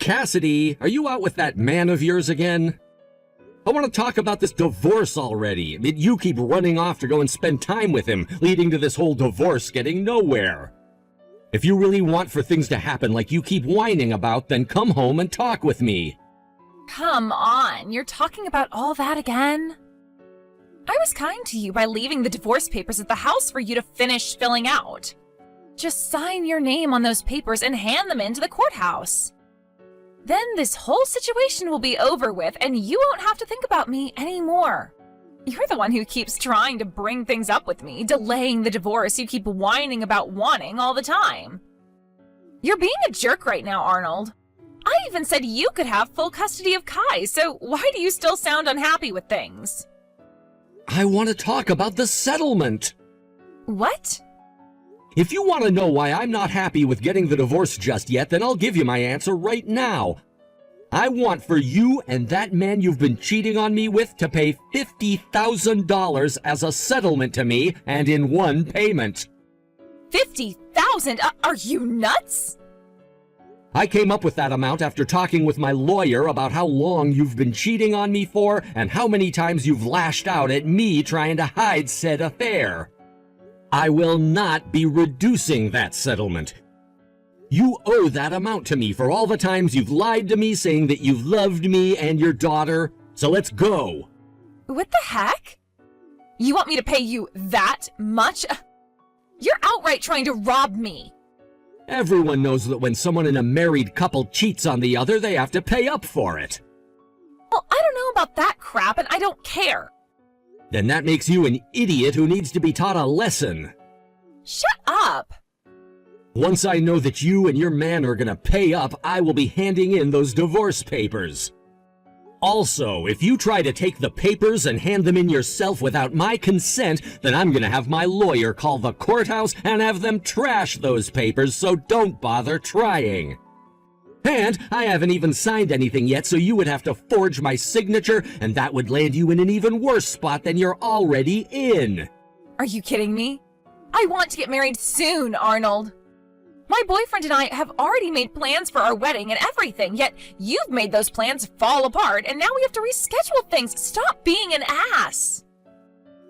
Cassidy, are you out with that man of yours again? I want to talk about this divorce already. You keep running off to go and spend time with him, leading to this whole divorce getting nowhere. If you really want for things to happen like you keep whining about, then come home and talk with me. Come on, you're talking about all that again? I was kind to you by leaving the divorce papers at the house for you to finish filling out. Just sign your name on those papers and hand them in to the courthouse. Then this whole situation will be over with and you won't have to think about me anymore. You're the one who keeps trying to bring things up with me, delaying the divorce you keep whining about wanting all the time. You're being a jerk right now, Arnold. I even said you could have full custody of Kai, so why do you still sound unhappy with things? I want to talk about the settlement. What? If you want to know why I'm not happy with getting the divorce just yet, then I'll give you my answer right now. I want for you and that man you've been cheating on me with to pay $50,000 as a settlement to me and in one payment. $50,000? Are you nuts? I came up with that amount after talking with my lawyer about how long you've been cheating on me for and how many times you've lashed out at me trying to hide said affair. I will not be reducing that settlement. You owe that amount to me for all the times you've lied to me saying that you've loved me and your daughter, so let's go. What the heck? You want me to pay you that much? You're outright trying to rob me. Everyone knows that when someone in a married couple cheats on the other, they have to pay up for it. Well, I don't know about that crap, and I don't care. Then that makes you an idiot who needs to be taught a lesson. Shut up. Once I know that you and your man are gonna pay up, I will be handing in those divorce papers. Also, if you try to take the papers and hand them in yourself without my consent, then I'm gonna have my lawyer call the courthouse and have them trash those papers, so don't bother trying. And I haven't even signed anything yet, so you would have to forge my signature, and that would land you in an even worse spot than you're already in. Are you kidding me? I want to get married soon, Arnold. My boyfriend and I have already made plans for our wedding and everything, yet you've made those plans fall apart, and now we have to reschedule things. Stop being an ass.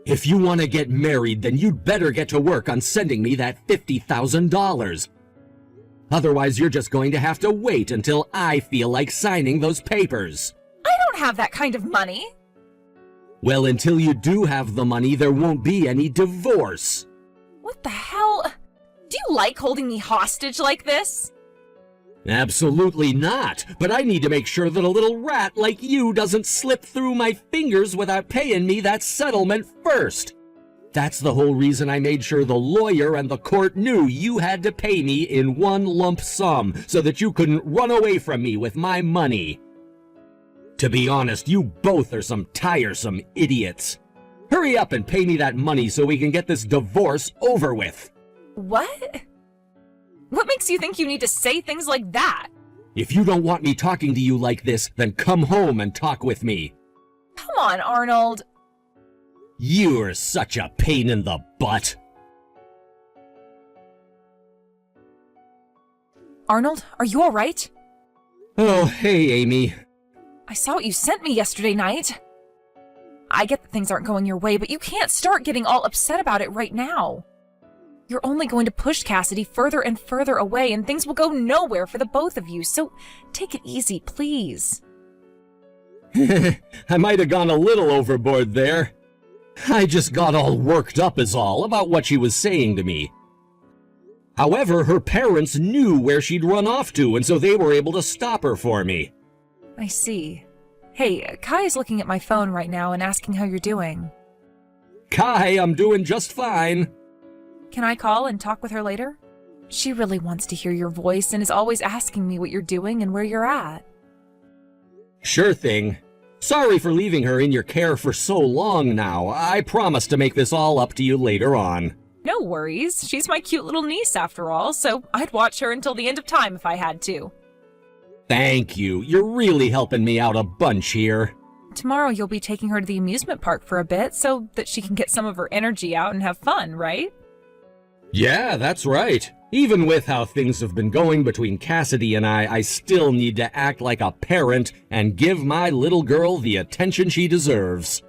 If you want to get married, then you'd better get to work on sending me that $50,000. Otherwise, you're just going to have to wait until I feel like signing those papers. I don't have that kind of money. Well, until you do have the money, there won't be any divorce. What the hell? Do you like holding me hostage like this? Absolutely not, but I need to make sure that a little rat like you doesn't slip through my fingers without paying me that settlement first. That's the whole reason I made sure the lawyer and the court knew you had to pay me in one lump sum so that you couldn't run away from me with my money. To be honest, you both are some tiresome idiots. Hurry up and pay me that money so we can get this divorce over with. What? What makes you think you need to say things like that? If you don't want me talking to you like this, then come home and talk with me. Come on, Arnold. You're such a pain in the butt. Arnold, are you all right? Oh, hey, Amy. I saw what you sent me yesterday night. I get that things aren't going your way, but you can't start getting all upset about it right now. You're only going to push Cassidy further and further away, and things will go nowhere for the both of you, so take it easy, please. I might have gone a little overboard there. I just got all worked up is all about what she was saying to me. However, her parents knew where she'd run off to, and so they were able to stop her for me. I see. Hey, Kai is looking at my phone right now and asking how you're doing. Kai, I'm doing just fine. Can I call and talk with her later? She really wants to hear your voice and is always asking me what you're doing and where you're at. Sure thing. Sorry for leaving her in your care for so long now. I promise to make this all up to you later on. No worries. She's my cute little niece after all, so I'd watch her until the end of time if I had to. Thank you. You're really helping me out a bunch here. Tomorrow you'll be taking her to the amusement park for a bit so that she can get some of her energy out and have fun, right? Yeah, that's right. Even with how things have been going between Cassidy and I still need to act like a parent and give my little girl the attention she deserves.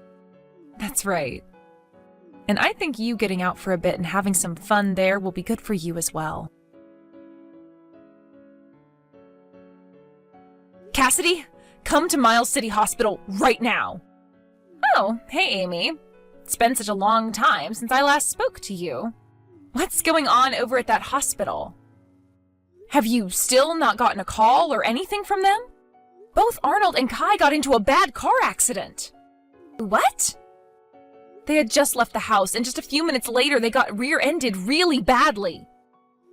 That's right. And I think you getting out for a bit and having some fun there will be good for you as well. Cassidy, come to Miles City Hospital right now. Oh, hey Amy. It's been such a long time since I last spoke to you. What's going on over at that hospital? Have you still not gotten a call or anything from them? Both Arnold and Kai got into a bad car accident. What? They had just left the house, and just a few minutes later they got rear-ended really badly.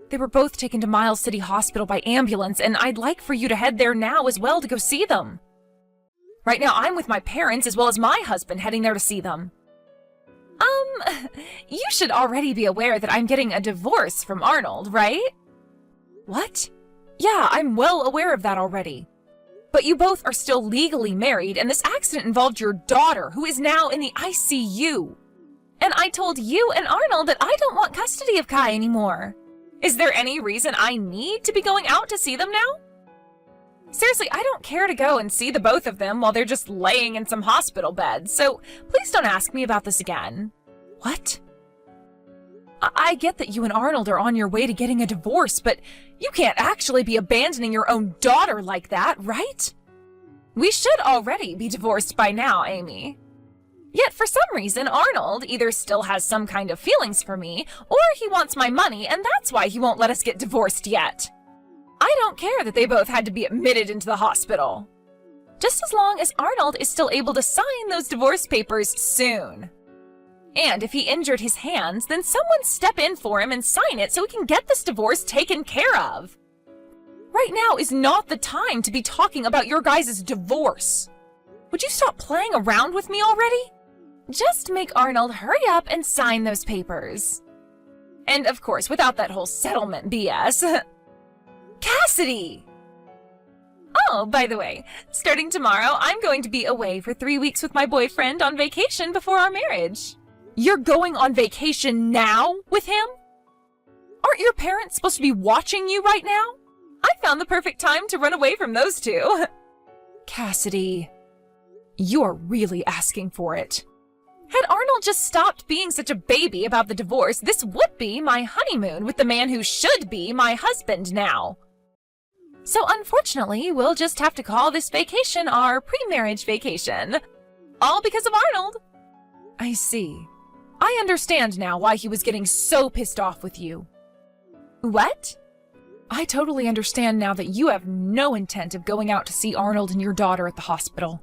They were both taken to Miles City Hospital by ambulance, and I'd like for you to head there now as well to go see them. Right now I'm with my parents as well as my husband heading there to see them. You should already be aware that I'm getting a divorce from Arnold, right? What? Yeah, I'm well aware of that already. But you both are still legally married, and this accident involved your daughter, who is now in the ICU. And I told you and Arnold that I don't want custody of Kai anymore. Is there any reason I need to be going out to see them now? Seriously, I don't care to go and see the both of them while they're just laying in some hospital beds, so please don't ask me about this again. What? I get that you and Arnold are on your way to getting a divorce, but you can't actually be abandoning your own daughter like that, right? We should already be divorced by now, Amy. Yet for some reason, Arnold either still has some kind of feelings for me, or he wants my money, and that's why he won't let us get divorced yet. I don't care that they both had to be admitted into the hospital. Just as long as Arnold is still able to sign those divorce papers soon. And if he injured his hands, then someone step in for him and sign it so we can get this divorce taken care of. Right now is not the time to be talking about your guys' divorce. Would you stop playing around with me already? Just make Arnold hurry up and sign those papers. And of course, without that whole settlement BS. Cassidy! Oh, by the way, starting tomorrow, I'm going to be away for 3 weeks with my boyfriend on vacation before our marriage. You're going on vacation now with him? Aren't your parents supposed to be watching you right now? I found the perfect time to run away from those two. Cassidy, you're really asking for it. Had Arnold just stopped being such a baby about the divorce, this would be my honeymoon with the man who should be my husband now. So unfortunately, we'll just have to call this vacation our pre-marriage vacation. All because of Arnold. I see. I understand now why he was getting so pissed off with you. What? I totally understand now that you have no intent of going out to see Arnold and your daughter at the hospital.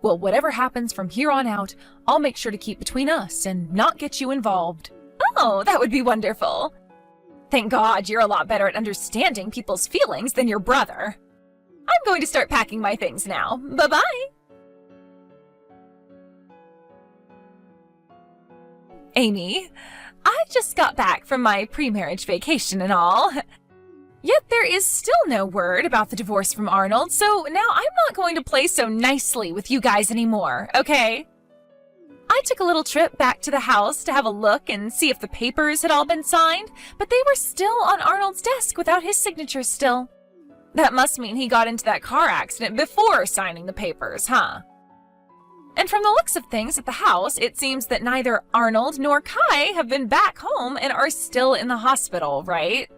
Well, whatever happens from here on out, I'll make sure to keep between us and not get you involved. Oh, that would be wonderful. Thank God you're a lot better at understanding people's feelings than your brother. I'm going to start packing my things now. Bye-bye. Amy, I just got back from my pre-marriage vacation and all. Yet there is still no word about the divorce from Arnold, so now I'm not going to play so nicely with you guys anymore, okay? I took a little trip back to the house to have a look and see if the papers had all been signed, but they were still on Arnold's desk without his signature still. That must mean he got into that car accident before signing the papers, huh? And from the looks of things at the house, it seems that neither Arnold nor Kai have been back home and are still in the hospital, right?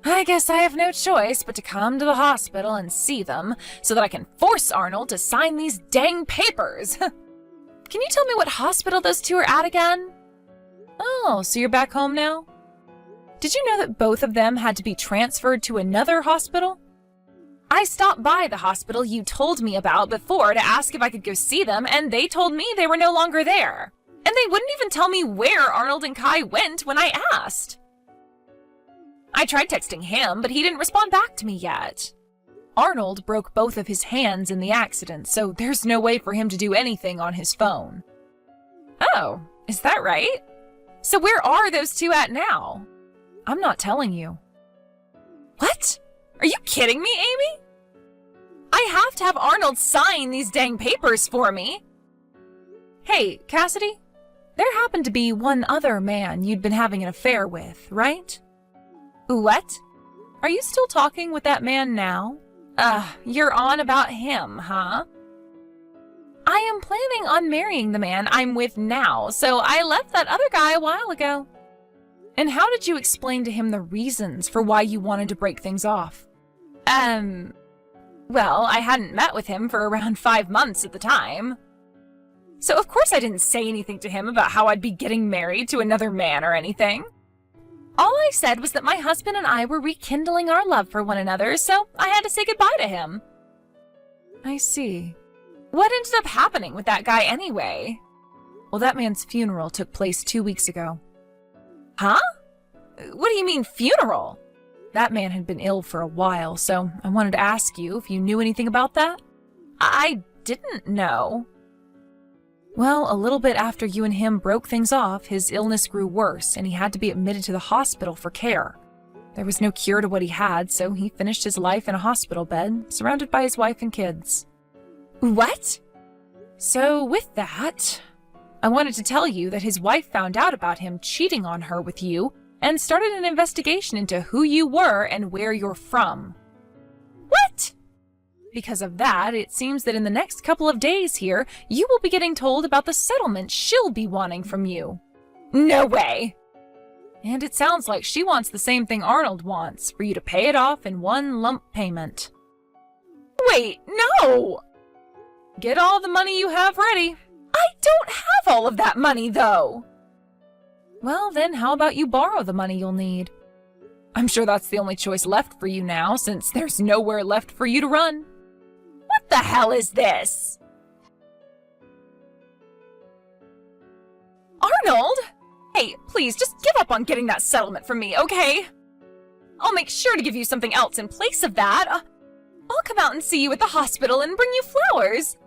I guess I have no choice but to come to the hospital and see them so that I can force Arnold to sign these dang papers. Can you tell me what hospital those two are at again? Oh, so you're back home now? Did you know that both of them had to be transferred to another hospital? I stopped by the hospital you told me about before to ask if I could go see them, and they told me they were no longer there. And they wouldn't even tell me where Arnold and Kai went when I asked. I tried texting him, but he didn't respond back to me yet. Arnold broke both of his hands in the accident, so there's no way for him to do anything on his phone. Oh, is that right? So where are those two at now? I'm not telling you. What? Are you kidding me, Amy? I have to have Arnold sign these dang papers for me. Hey, Cassidy, there happened to be one other man you'd been having an affair with, right? What? Are you still talking with that man now? You're on about him, huh? I am planning on marrying the man I'm with now, so I left that other guy a while ago. And how did you explain to him the reasons for why you wanted to break things off? Well, I hadn't met with him for around 5 months at the time. So of course I didn't say anything to him about how I'd be getting married to another man or anything. All I said was that my husband and I were rekindling our love for one another, so I had to say goodbye to him. I see. What ended up happening with that guy anyway? Well, that man's funeral took place 2 weeks ago. Huh? What do you mean, funeral? That man had been ill for a while, so I wanted to ask you if you knew anything about that. I didn't know. Well, a little bit after you and him broke things off, his illness grew worse, and he had to be admitted to the hospital for care. There was no cure to what he had, so he finished his life in a hospital bed, surrounded by his wife and kids. What? So with that, I wanted to tell you that his wife found out about him cheating on her with you and started an investigation into who you were and where you're from. What? Because of that, it seems that in the next couple of days here, you will be getting told about the settlement she'll be wanting from you. No way! And it sounds like she wants the same thing Arnold wants, for you to pay it off in one lump payment. Wait, no! Get all the money you have ready. I don't have all of that money, though! Well, then how about you borrow the money you'll need? I'm sure that's the only choice left for you now, since there's nowhere left for you to run. What the hell is this? Arnold? Hey, please, just give up on getting that settlement from me, okay? I'll make sure to give you something else in place of that. I'll come out and see you at the hospital and bring you flowers.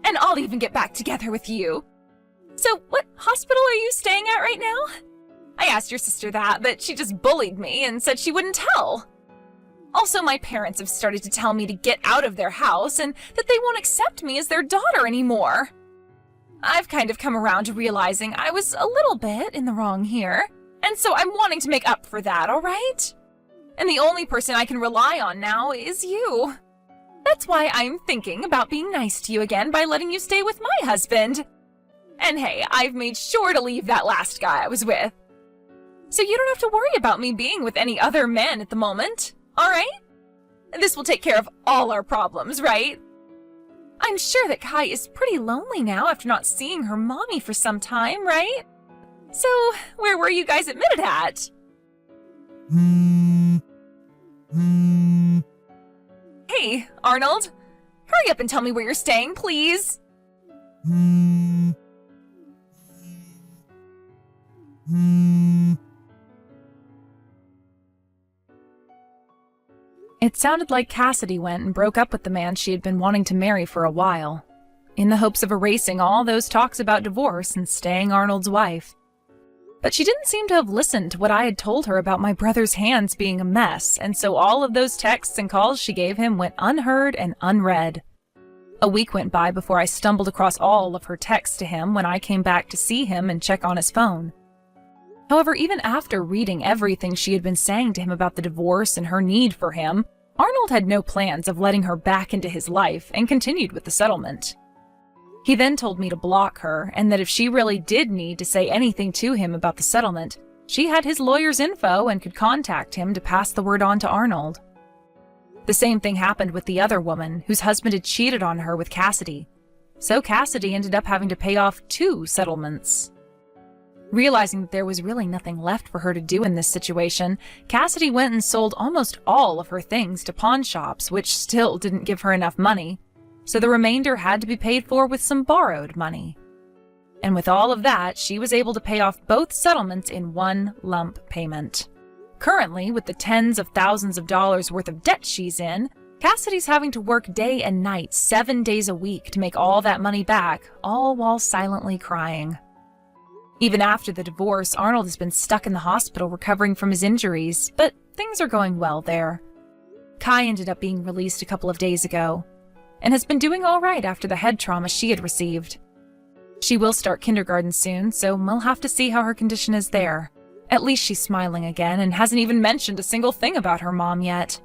And I'll even get back together with you. So, what hospital are you staying at right now? I asked your sister that, but she just bullied me and said she wouldn't tell. Also, my parents have started to tell me to get out of their house and that they won't accept me as their daughter anymore. I've kind of come around to realizing I was a little bit in the wrong here, and so I'm wanting to make up for that, all right? And the only person I can rely on now is you. That's why I'm thinking about being nice to you again by letting you stay with my husband. And hey, I've made sure to leave that last guy I was with. So you don't have to worry about me being with any other men at the moment, all right? This will take care of all our problems, right? I'm sure that Kai is pretty lonely now after not seeing her mommy for some time, right? So, where were you guys admitted at? Hey, Arnold, hurry up and tell me where you're staying, please. It sounded like Cassidy went and broke up with the man she had been wanting to marry for a while, in the hopes of erasing all those talks about divorce and staying Arnold's wife. But she didn't seem to have listened to what I had told her about my brother's hands being a mess, and so all of those texts and calls she gave him went unheard and unread. A week went by before I stumbled across all of her texts to him when I came back to see him and check on his phone. However, even after reading everything she had been saying to him about the divorce and her need for him, Arnold had no plans of letting her back into his life and continued with the settlement. He then told me to block her, and that if she really did need to say anything to him about the settlement, she had his lawyer's info and could contact him to pass the word on to Arnold. The same thing happened with the other woman, whose husband had cheated on her with Cassidy. So Cassidy ended up having to pay off 2 settlements. Realizing that there was really nothing left for her to do in this situation, Cassidy went and sold almost all of her things to pawn shops, which still didn't give her enough money. So the remainder had to be paid for with some borrowed money. And with all of that, she was able to pay off both settlements in one lump payment. Currently, with the tens of thousands of dollars worth of debt she's in, Cassidy's having to work day and night 7 days a week to make all that money back, all while silently crying. Even after the divorce, Arnold has been stuck in the hospital recovering from his injuries, but things are going well there. Kai ended up being released a couple of days ago, and has been doing all right after the head trauma she had received. She will start kindergarten soon, so we'll have to see how her condition is there. At least she's smiling again and hasn't even mentioned a single thing about her mom yet.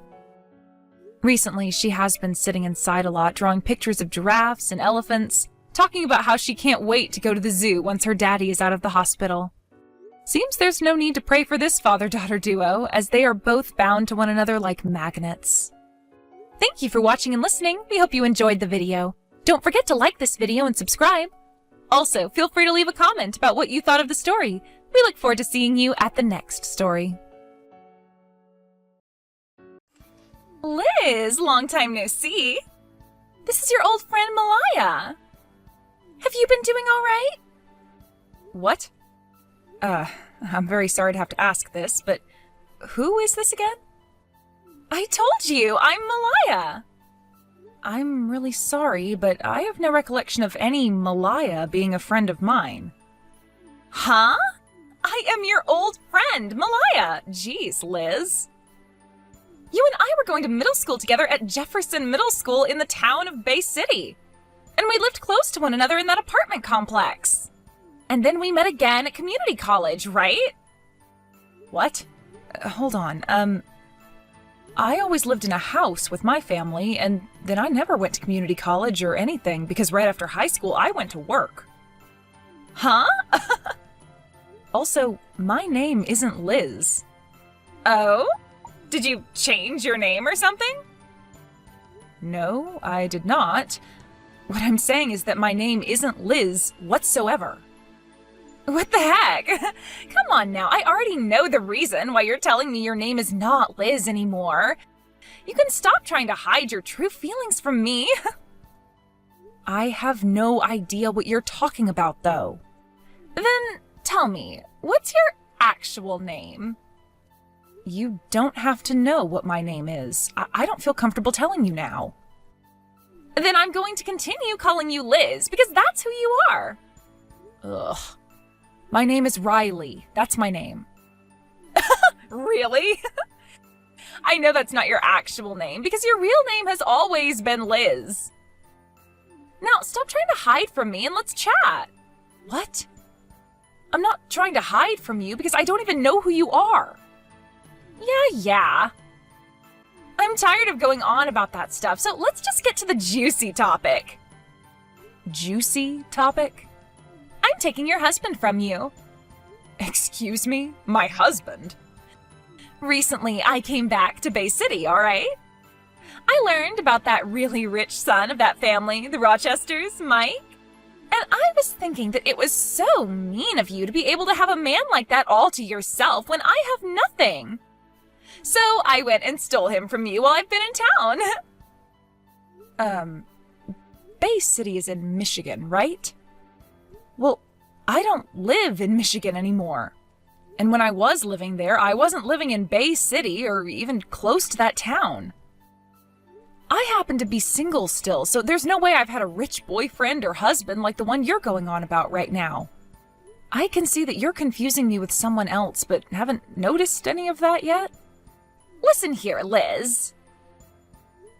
Recently, she has been sitting inside a lot, drawing pictures of giraffes and elephants, talking about how she can't wait to go to the zoo once her daddy is out of the hospital. Seems there's no need to pray for this father-daughter duo, as they are both bound to one another like magnets. Thank you for watching and listening. We hope you enjoyed the video. Don't forget to like this video and subscribe. Also, feel free to leave a comment about what you thought of the story. We look forward to seeing you at the next story. Liz, long time no see. This is your old friend Malaya. Have you been doing all right? What? I'm very sorry to have to ask this, but who is this again? I told you, I'm Malaya. I'm really sorry, but I have no recollection of any Malaya being a friend of mine. Huh? I am your old friend, Malaya. Jeez, Liz. You and I were going to middle school together at Jefferson Middle School in the town of Bay City. And we lived close to one another in that apartment complex. And then we met again at community college, right? What? Hold on, I always lived in a house with my family, and then I never went to community college or anything because right after high school I went to work. Huh? Also, my name isn't Liz. Oh? Did you change your name or something? No, I did not. What I'm saying is that my name isn't Liz whatsoever. What the heck? Come on now, I already know the reason why you're telling me your name is not Liz anymore. You can stop trying to hide your true feelings from me. I have no idea what you're talking about, though. Then tell me, what's your actual name? You don't have to know what my name is. I don't feel comfortable telling you now. Then I'm going to continue calling you Liz, because that's who you are. Ugh. My name is Riley. That's my name. Really? I know that's not your actual name, because your real name has always been Liz. Now, stop trying to hide from me and let's chat. What? I'm not trying to hide from you because I don't even know who you are. Yeah. I'm tired of going on about that stuff, so let's just get to the juicy topic. Juicy topic? I'm taking your husband from you. Excuse me? My husband? Recently, I came back to Bay City, all right? I learned about that really rich son of that family, the Rochesters, Mike. And I was thinking that it was so mean of you to be able to have a man like that all to yourself when I have nothing. So I went and stole him from you while I've been in town. Bay City is in Michigan, right? Well, I don't live in Michigan anymore. And when I was living there, I wasn't living in Bay City or even close to that town. I happen to be single still, so there's no way I've had a rich boyfriend or husband like the one you're going on about right now. I can see that you're confusing me with someone else, but haven't noticed any of that yet. Listen here, Liz.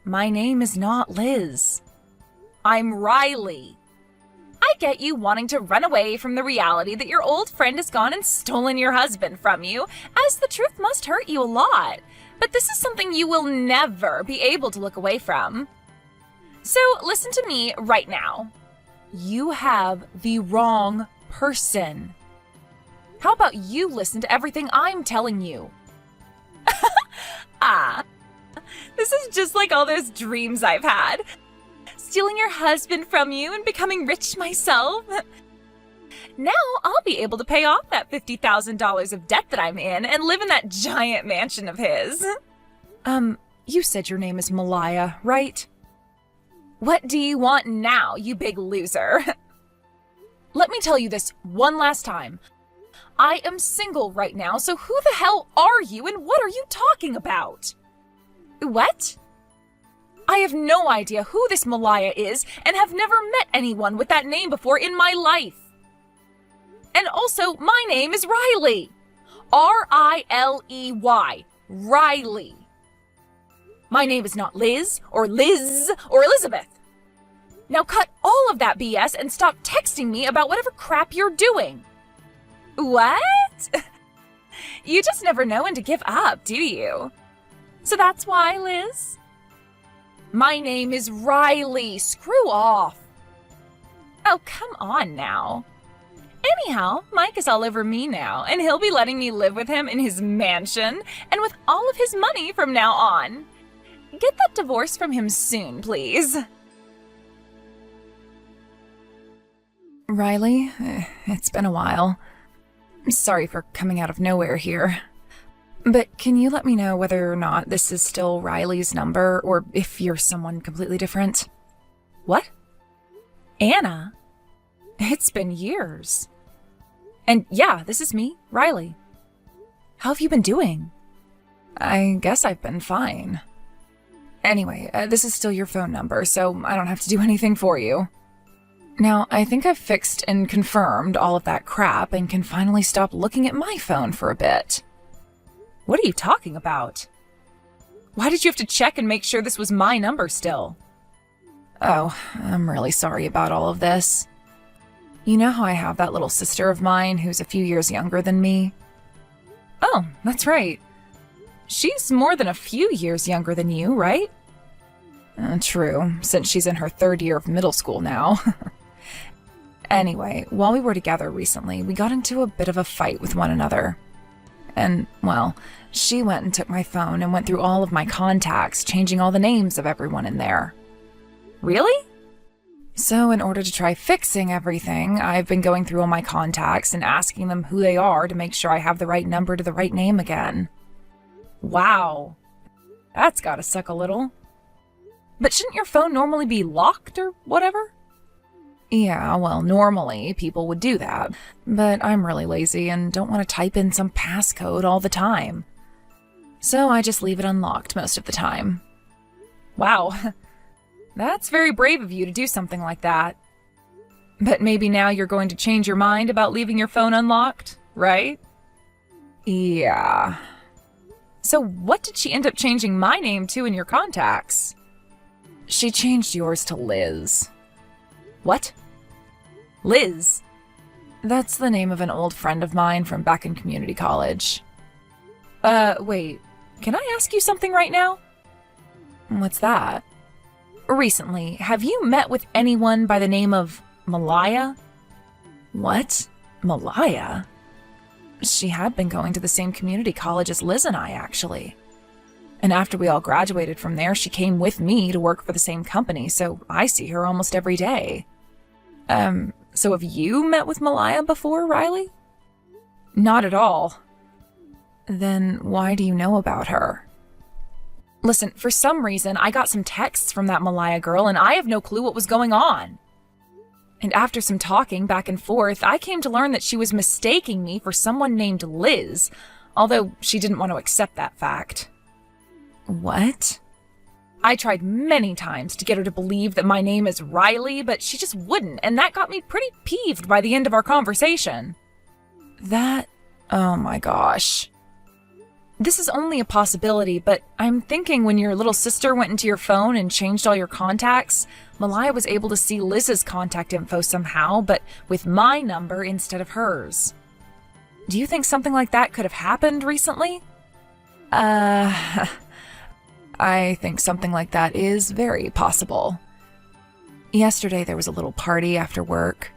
My name is not Liz. I'm Riley. I get you wanting to run away from the reality that your old friend has gone and stolen your husband from you, as the truth must hurt you a lot. But this is something you will never be able to look away from. So listen to me right now. You have the wrong person. How about you listen to everything I'm telling you? This is just like all those dreams I've had. Stealing your husband from you and becoming rich myself. Now I'll be able to pay off that $50,000 of debt that I'm in and live in that giant mansion of his. You said your name is Malaya, right? What do you want now, you big loser? Let me tell you this one last time. I am single right now, so who the hell are you and what are you talking about? What? I have no idea who this Malaya is and have never met anyone with that name before in my life. And also, my name is Riley. R-I-L-E-Y. Riley. My name is not Liz or Liz or Elizabeth. Now cut all of that BS and stop texting me about whatever crap you're doing. What? You just never know when to give up, do you? So that's why, Liz? My name is Riley. Screw off. Oh, come on now. Anyhow, Mike is all over me now, and he'll be letting me live with him in his mansion and with all of his money from now on. Get that divorce from him soon, please. Riley, it's been a while. Sorry for coming out of nowhere here. But can you let me know whether or not this is still Riley's number, or if you're someone completely different? What? Anna? It's been years. And yeah, this is me, Riley. How have you been doing? I guess I've been fine. Anyway, this is still your phone number, so I don't have to do anything for you. Now, I think I've fixed and confirmed all of that crap and can finally stop looking at my phone for a bit. What are you talking about? Why did you have to check and make sure this was my number still? Oh, I'm really sorry about all of this. You know how I have that little sister of mine who's a few years younger than me? Oh, that's right. She's more than a few years younger than you, right? True, since she's in her 3rd year of middle school now. Anyway, while we were together recently, we got into a bit of a fight with one another. And, well, she went and took my phone and went through all of my contacts, changing all the names of everyone in there. Really? So in order to try fixing everything, I've been going through all my contacts and asking them who they are to make sure I have the right number to the right name again. Wow. That's gotta suck a little. But shouldn't your phone normally be locked or whatever? Yeah, well, normally people would do that, but I'm really lazy and don't want to type in some passcode all the time. So I just leave it unlocked most of the time. Wow. That's very brave of you to do something like that. But maybe now you're going to change your mind about leaving your phone unlocked, right? Yeah. So what did she end up changing my name to in your contacts? She changed yours to Liz. What? Liz? That's the name of an old friend of mine from back in community college. Wait. Can I ask you something right now? What's that? Recently, have you met with anyone by the name of Malaya? What? Malaya? She had been going to the same community college as Liz and I, actually. And after we all graduated from there, she came with me to work for the same company, so I see her almost every day. So have you met with Malaya before, Riley? Not at all. Then why do you know about her? Listen, for some reason, I got some texts from that Malaya girl, and I have no clue what was going on. And after some talking back and forth, I came to learn that she was mistaking me for someone named Liz, although she didn't want to accept that fact. What? I tried many times to get her to believe that my name is Riley, but she just wouldn't, and that got me pretty peeved by the end of our conversation. Oh my gosh. This is only a possibility, but I'm thinking when your little sister went into your phone and changed all your contacts, Malaya was able to see Liz's contact info somehow, but with my number instead of hers. Do you think something like that could have happened recently? I think something like that is very possible. Yesterday there was a little party after work.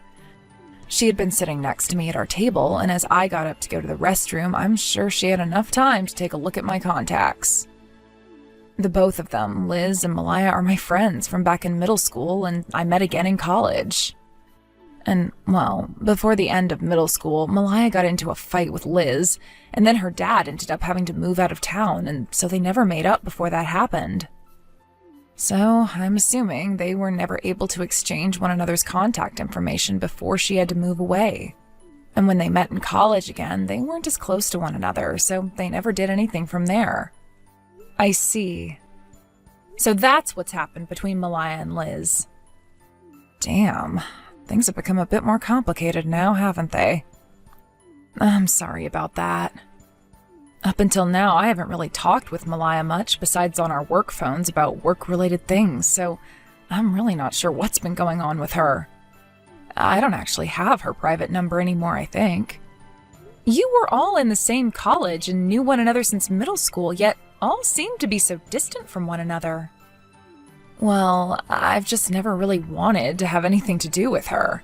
She had been sitting next to me at our table, and as I got up to go to the restroom, I'm sure she had enough time to take a look at my contacts. The both of them, Liz and Malaya, are my friends from back in middle school, and I met again in college. And, well, before the end of middle school, Malaya got into a fight with Liz, and then her dad ended up having to move out of town, and so they never made up before that happened. So, I'm assuming they were never able to exchange one another's contact information before she had to move away. And when they met in college again, they weren't as close to one another, so they never did anything from there. I see. So that's what's happened between Malaya and Liz. Damn, things have become a bit more complicated now, haven't they? I'm sorry about that. Up until now, I haven't really talked with Malaya much besides on our work phones about work-related things, so I'm really not sure what's been going on with her. I don't actually have her private number anymore, I think. You were all in the same college and knew one another since middle school, yet all seemed to be so distant from one another. Well, I've just never really wanted to have anything to do with her.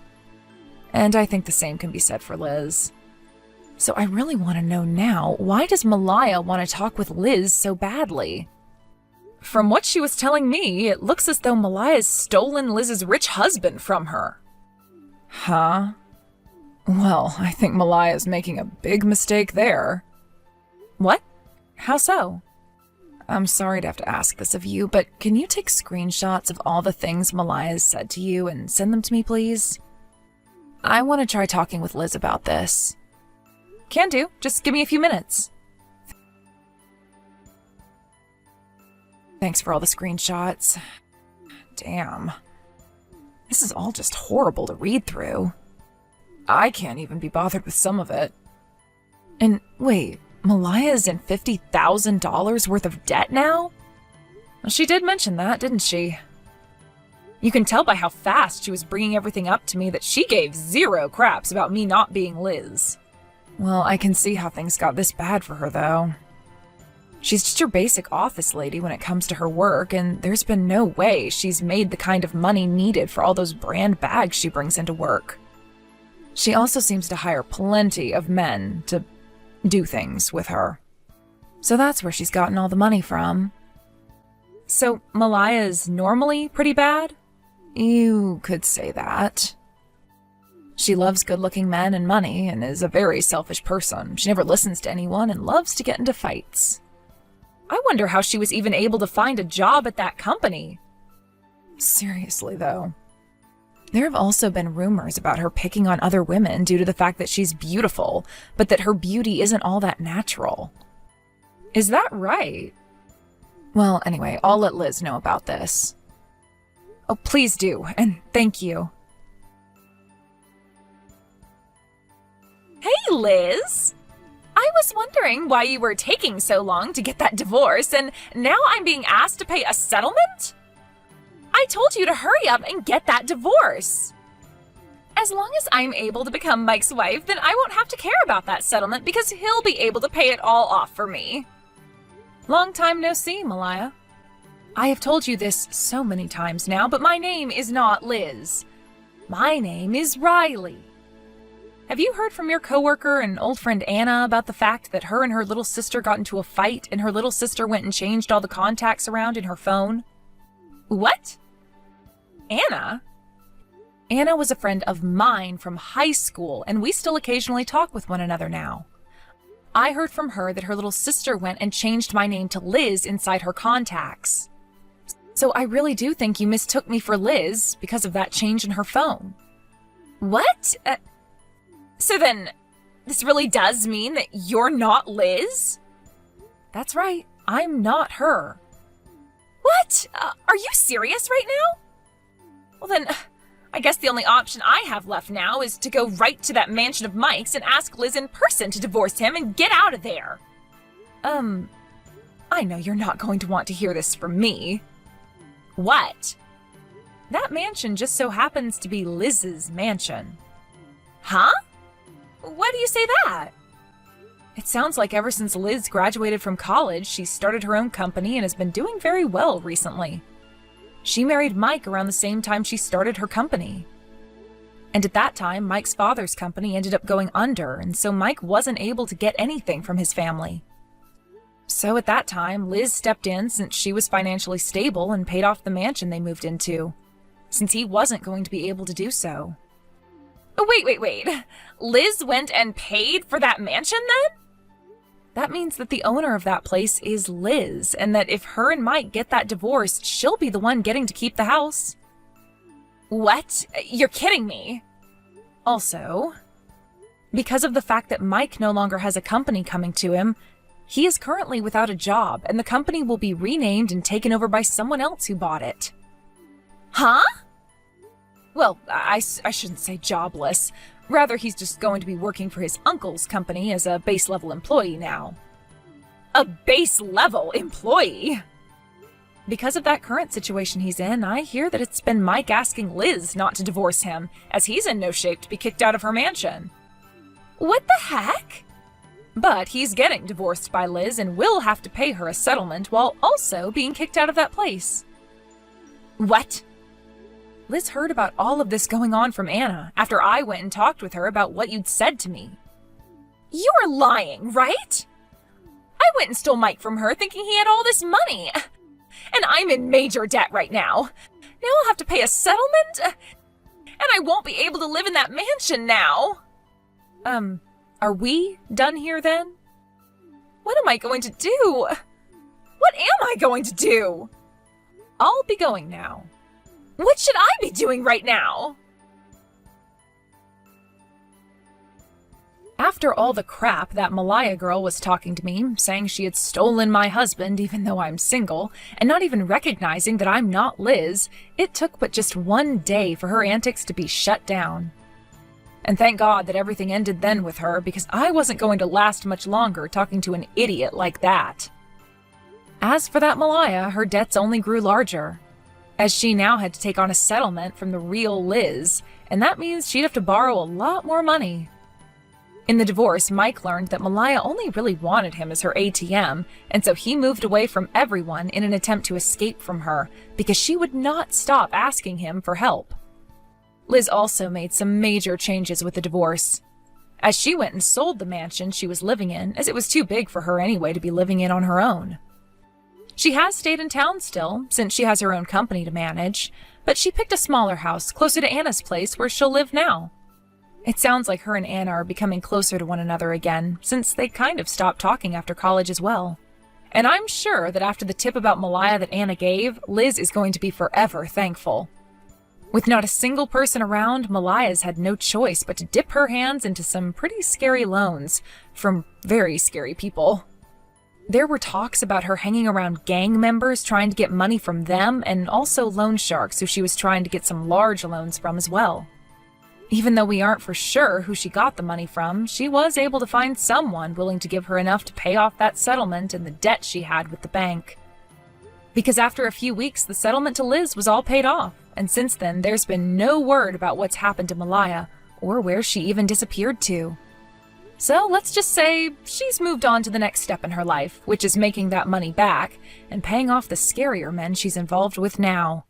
And I think the same can be said for Liz. So I really want to know now, why does Malaya want to talk with Liz so badly? From what she was telling me, it looks as though Malaya's stolen Liz's rich husband from her. Huh? Well, I think Malaya's making a big mistake there. What? How so? I'm sorry to have to ask this of you, but can you take screenshots of all the things Malaya's said to you and send them to me, please? I want to try talking with Liz about this. Can do. Just give me a few minutes. Thanks for all the screenshots. Damn. This is all just horrible to read through. I can't even be bothered with some of it. And wait, Malaya's in $50,000 worth of debt now? Well, she did mention that, didn't she? You can tell by how fast she was bringing everything up to me that she gave zero craps about me not being Liz. Well, I can see how things got this bad for her, though. She's just your basic office lady when it comes to her work, and there's been no way she's made the kind of money needed for all those brand bags she brings into work. She also seems to hire plenty of men to do things with her. So that's where she's gotten all the money from. So Malaya's normally pretty bad? You could say that. She loves good-looking men and money and is a very selfish person. She never listens to anyone and loves to get into fights. I wonder how she was even able to find a job at that company. Seriously, though. There have also been rumors about her picking on other women due to the fact that she's beautiful, but that her beauty isn't all that natural. Is that right? Well, anyway, I'll let Liz know about this. Oh, please do, and thank you. Hey, Liz! I was wondering why you were taking so long to get that divorce, and now I'm being asked to pay a settlement? I told you to hurry up and get that divorce. As long as I'm able to become Mike's wife, then I won't have to care about that settlement because he'll be able to pay it all off for me. Long time no see, Malaya. I have told you this so many times now, but my name is not Liz. My name is Riley. Have you heard from your coworker and old friend Anna about the fact that her and her little sister got into a fight and her little sister went and changed all the contacts around in her phone? What? Anna? Anna was a friend of mine from high school, and we still occasionally talk with one another now. I heard from her that her little sister went and changed my name to Liz inside her contacts. So I really do think you mistook me for Liz because of that change in her phone. What? So then, this really does mean that you're not Liz? That's right, I'm not her. What? Are you serious right now? Well then, I guess the only option I have left now is to go right to that mansion of Mike's and ask Liz in person to divorce him and get out of there. I know you're not going to want to hear this from me. What? That mansion just so happens to be Liz's mansion. Huh? Why do you say that? It sounds like ever since Liz graduated from college, she started her own company and has been doing very well recently. She married Mike around the same time she started her company. And at that time, Mike's father's company ended up going under, and so Mike wasn't able to get anything from his family. So at that time, Liz stepped in since she was financially stable and paid off the mansion they moved into, since he wasn't going to be able to do so. Wait. Liz went and paid for that mansion then? That means that the owner of that place is Liz, and that if her and Mike get that divorce, she'll be the one getting to keep the house. What? You're kidding me. Also, because of the fact that Mike no longer has a company coming to him, he is currently without a job, and the company will be renamed and taken over by someone else who bought it. Huh? Well, I shouldn't say jobless. Rather, he's just going to be working for his uncle's company as a base-level employee now. A base-level employee? Because of that current situation he's in, I hear that it's been Mike asking Liz not to divorce him, as he's in no shape to be kicked out of her mansion. What the heck? But he's getting divorced by Liz and will have to pay her a settlement while also being kicked out of that place. What? Liz heard about all of this going on from Anna after I went and talked with her about what you'd said to me. You're lying, right? I went and stole Mike from her thinking he had all this money. And I'm in major debt right now. Now I'll have to pay a settlement? And I won't be able to live in that mansion now. Are we done here then? What am I going to do? What am I going to do? I'll be going now. What should I be doing right now? After all the crap that Malaya girl was talking to me, saying she had stolen my husband even though I'm single, and not even recognizing that I'm not Liz, it took but just one day for her antics to be shut down. And thank God that everything ended then with her, because I wasn't going to last much longer talking to an idiot like that. As for that Malaya, her debts only grew larger, as she now had to take on a settlement from the real Liz, and that means she'd have to borrow a lot more money. In the divorce, Mike learned that Malaya only really wanted him as her ATM, and so he moved away from everyone in an attempt to escape from her, because she would not stop asking him for help. Liz also made some major changes with the divorce, as she went and sold the mansion she was living in, as it was too big for her anyway to be living in on her own. She has stayed in town still, since she has her own company to manage, but she picked a smaller house closer to Anna's place where she'll live now. It sounds like her and Anna are becoming closer to one another again, since they kind of stopped talking after college as well. And I'm sure that after the tip about Malaya that Anna gave, Liz is going to be forever thankful. With not a single person around, Malaya's had no choice but to dip her hands into some pretty scary loans from very scary people. There were talks about her hanging around gang members trying to get money from them, and also loan sharks who she was trying to get some large loans from as well. Even though we aren't for sure who she got the money from, she was able to find someone willing to give her enough to pay off that settlement and the debt she had with the bank. Because after a few weeks, the settlement to Liz was all paid off, and since then, there's been no word about what's happened to Malaya, or where she even disappeared to. So let's just say she's moved on to the next step in her life, which is making that money back and paying off the scarier men she's involved with now.